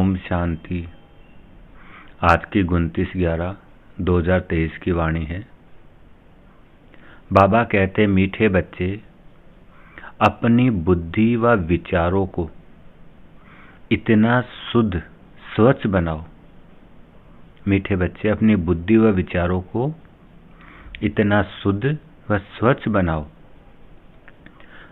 ओम शांति। आज की 29/11/2023 की वाणी है। बाबा कहते, मीठे बच्चे अपनी बुद्धि व विचारों को इतना शुद्ध स्वच्छ बनाओ। मीठे बच्चे अपनी बुद्धि व विचारों को इतना शुद्ध व स्वच्छ बनाओ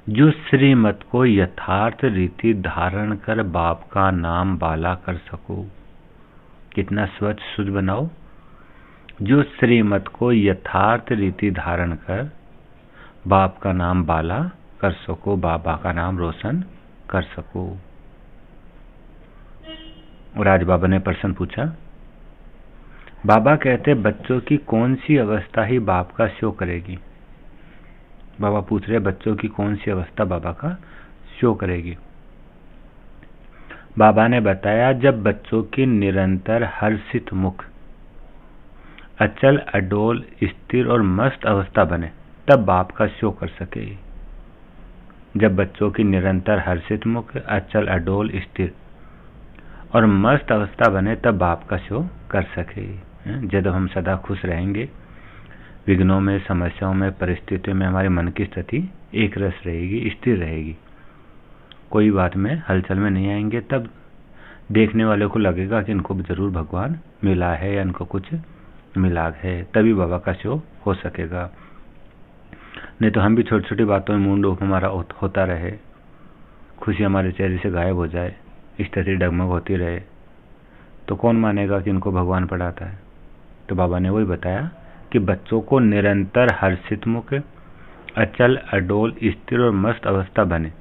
जो श्रीमत को यथार्थ रीति धारण कर बाप का नाम बाला कर सको। कितना स्वच्छ शुद्ध बनाओ जो श्रीमत को यथार्थ रीति धारण कर बाप का नाम बाला कर सको, बाबा का नाम रोशन कर सको। और आज बाबा ने प्रश्न पूछा। बाबा कहते, बच्चों की कौन सी अवस्था ही बाप का शो करेगी। बाबा पूछ रहे, बच्चों की कौन सी अवस्था बाबा का शो करेगी। बाबा ने बताया, जब बच्चों की निरंतर हर्षित मुख अचल अडोल स्थिर और मस्त अवस्था बने तब बाप का शो कर सके। जब बच्चों की निरंतर हर्षित मुख अचल अडोल स्थिर और मस्त अवस्था बने तब बाप का शो कर सके। जब हम सदा खुश रहेंगे, विघ्नों में, समस्याओं में, परिस्थितियों में हमारे मन की स्थिति एक रस रहेगी, स्थिर रहेगी, कोई बात में हलचल में नहीं आएंगे, तब देखने वाले को लगेगा कि इनको जरूर भगवान मिला है या इनको कुछ मिला है, तभी बाबा का शो हो सकेगा। नहीं तो हम भी छोटी छोटी बातों में मूड ऑफ हमारा होता रहे, खुशी हमारे चेहरे से गायब हो जाए, स्थिति डगमग होती रहे, तो कौन मानेगा कि इनको भगवान पढ़ाता है। तो बाबा ने वही बताया कि बच्चों को निरंतर हर्षित मुख अचल अडोल स्थिर और मस्त अवस्था बने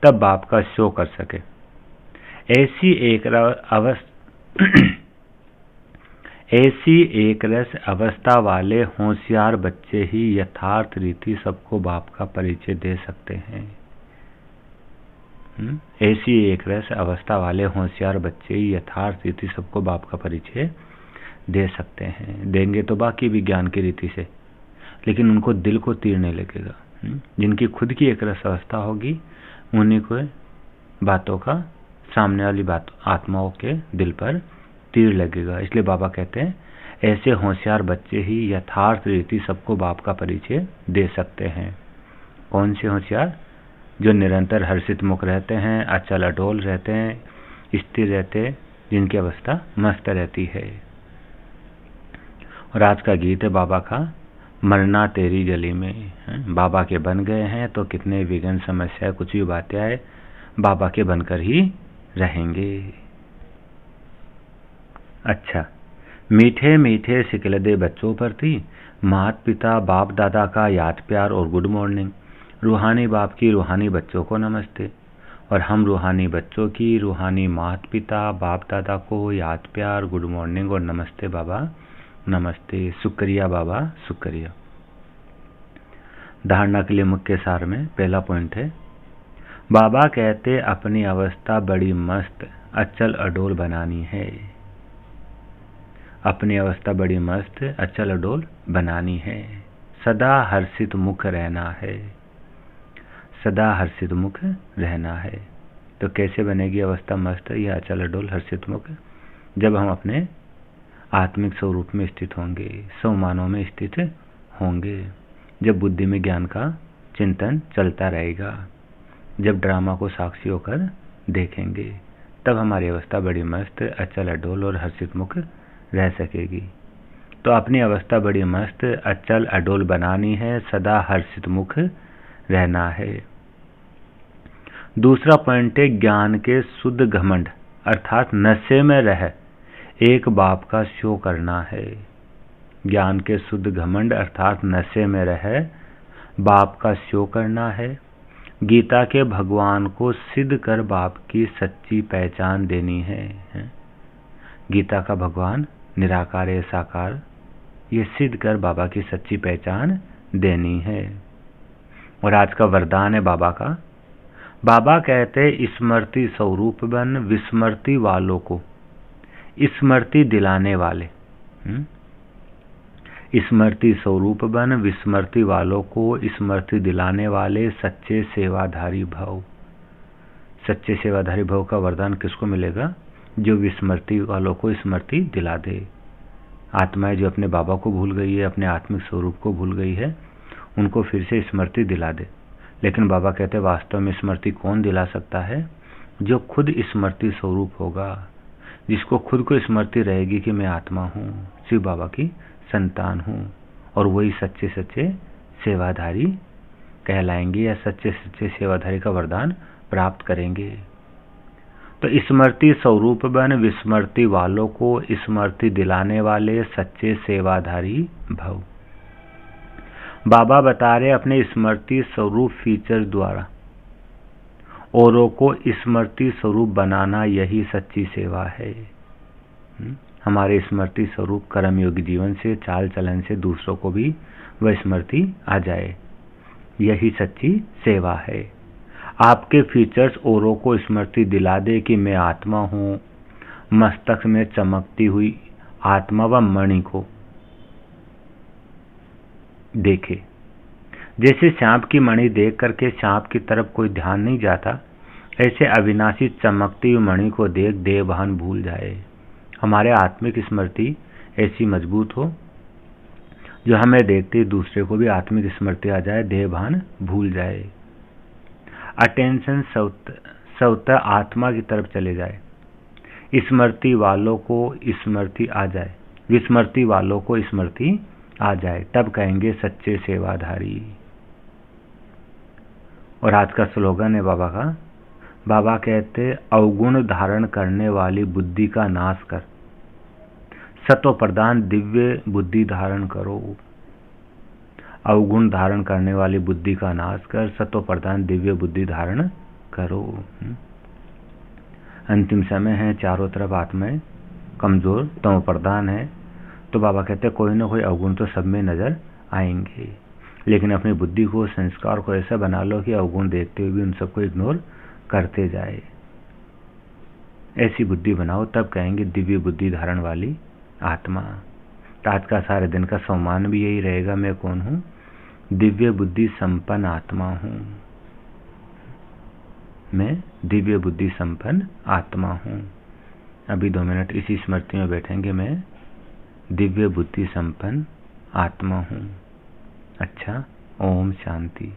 तब बाप का शो कर सके। ऐसी एक रस अवस्था वाले होशियार बच्चे ही यथार्थ रीति सबको बाप का परिचय दे सकते हैं। ऐसी एक रस अवस्था वाले होशियार बच्चे ही यथार्थ रीति सबको बाप का परिचय दे सकते हैं। देंगे तो बाकी भी ज्ञान की रीति से, लेकिन उनको दिल को तीर नहीं लगेगा। जिनकी खुद की एक रस अवस्था होगी, उन्हीं को बातों का सामने वाली बात आत्माओं के दिल पर तीर लगेगा। इसलिए बाबा कहते हैं, ऐसे होशियार बच्चे ही यथार्थ रीति सबको बाप का परिचय दे सकते हैं। कौन से होशियार? जो निरंतर हर्षित मुख रहते हैं, अचल अडोल रहते हैं, स्थिर रहते हैं, जिनकी अवस्था मस्त रहती है। और आज का गीत है बाबा का, मरना तेरी गली में। बाबा के बन गए हैं तो कितने विघ्न समस्या कुछ भी बातें आए, बाबा के बनकर ही रहेंगे। अच्छा, मीठे मीठे सिकलदे बच्चों पर थी माता पिता बाप दादा का याद प्यार और गुड मॉर्निंग। रूहानी बाप की रूहानी बच्चों को नमस्ते, और हम रूहानी बच्चों की रूहानी माता पिता बाप दादा को याद प्यार, गुड मॉर्निंग और नमस्ते बाबा, नमस्ते, शुक्रिया बाबा, शुक्रिया। धारणा के लिए मुख्य सार में पहला पॉइंट है, बाबा कहते अपनी अवस्था बड़ी मस्त अचल अडोल बनानी है। अपनी अवस्था बड़ी मस्त अचल अडोल बनानी है। सदा हर्षित मुख रहना है, सदा हर्षित मुख रहना है। तो कैसे बनेगी अवस्था मस्त या अचल अडोल हर्षित मुख? जब हम अपने आत्मिक स्वरूप में स्थित होंगे, स्वमानों में स्थित होंगे, जब बुद्धि में ज्ञान का चिंतन चलता रहेगा, जब ड्रामा को साक्षी होकर देखेंगे, तब हमारी अवस्था बड़ी मस्त अचल अडोल और हर्षित मुख रह सकेगी। तो अपनी अवस्था बड़ी मस्त अचल अडोल बनानी है, सदा हर्षित मुख रहना है। दूसरा पॉइंट है, ज्ञान के शुद्ध घमंड अर्थात नशे में रह एक बाप का शो करना है। ज्ञान के शुद्ध घमंड अर्थात नशे में रह बाप का शो करना है। गीता के भगवान को सिद्ध कर बाप की सच्ची पहचान देनी है। गीता का भगवान निराकार है साकार, ये सिद्ध कर बाबा की सच्ची पहचान देनी है। और आज का वरदान है बाबा का। बाबा कहते, स्मृति स्वरूप बन विस्मृति वालों को स्मृति दिलाने वाले। स्मृति स्वरूप बन विस्मृति वालों को स्मृति दिलाने वाले सच्चे सेवाधारी भव। सच्चे सेवाधारी भव का वरदान किसको मिलेगा? जो विस्मृति वालों को स्मृति दिला दे। आत्माएं जो अपने बाबा को भूल गई है, अपने आत्मिक स्वरूप को भूल गई है, उनको फिर से स्मृति दिला दे। लेकिन बाबा कहते हैं वास्तव में स्मृति कौन दिला सकता है? जो खुद स्मृति स्वरूप होगा, जिसको खुद को स्मृति रहेगी कि मैं आत्मा हूँ, शिव बाबा की संतान हूँ, और वही सच्चे सच्चे सेवाधारी कहलाएंगे या सच्चे सच्चे सेवाधारी का वरदान प्राप्त करेंगे। तो स्मृति स्वरूप बन विस्मृति वालों को स्मृति दिलाने वाले सच्चे सेवाधारी भव। बाबा बता रहे अपने स्मृति स्वरूप फीचर द्वारा औरों को स्मृति स्वरूप बनाना, यही सच्ची सेवा है। हमारे स्मृति स्वरूप कर्मयोगी जीवन से, चाल चलन से दूसरों को भी वह स्मृति आ जाए, यही सच्ची सेवा है। आपके फीचर्स औरों को स्मृति दिला दे कि मैं आत्मा हूँ। मस्तक में चमकती हुई आत्मा व मणि को देखे। जैसे सांप की मणि देख करके सांप की तरफ कोई ध्यान नहीं जाता, ऐसे अविनाशी चमकती हुई मणि को देख देहभान भूल जाए। हमारे आत्मिक स्मृति ऐसी मजबूत हो जो हमें देखते दूसरे को भी आत्मिक स्मृति आ जाए, देहभान भूल जाए। अटेंशन स्वतः आत्मा की तरफ चले जाए। स्मृति वालों को स्मृति आ जाए, विस्मृति वालों को स्मृति आ जाए, तब कहेंगे सच्चे सेवाधारी। और आज का स्लोगन है बाबा का। बाबा कहते अवगुण धारण करने वाली बुद्धि का नाश कर, सतो प्रधान दिव्य बुद्धि धारण करो। अवगुण धारण करने वाली बुद्धि का नाश कर, सतो प्रधान दिव्य बुद्धि धारण करो। अंतिम समय है, चारों तरफ आत्माएं कमजोर तमो प्रधान है, तो बाबा कहते कोई ना कोई अवगुण तो सब में नजर आएंगे, लेकिन अपनी बुद्धि को, संस्कार को ऐसा बना लो कि अवगुण देखते हुए भी उन सबको इग्नोर करते जाए। ऐसी बुद्धि बनाओ, तब कहेंगे दिव्य बुद्धि धारण वाली आत्मा। तो आज का सारे दिन का सम्मान भी यही रहेगा, मैं कौन हूँ? दिव्य बुद्धि संपन्न आत्मा हूँ। मैं दिव्य बुद्धि संपन्न आत्मा हूँ। अभी 2 मिनट इसी स्मृति में बैठेंगे, मैं दिव्य बुद्धि संपन्न आत्मा हूँ। अच्छा, ओम शांति।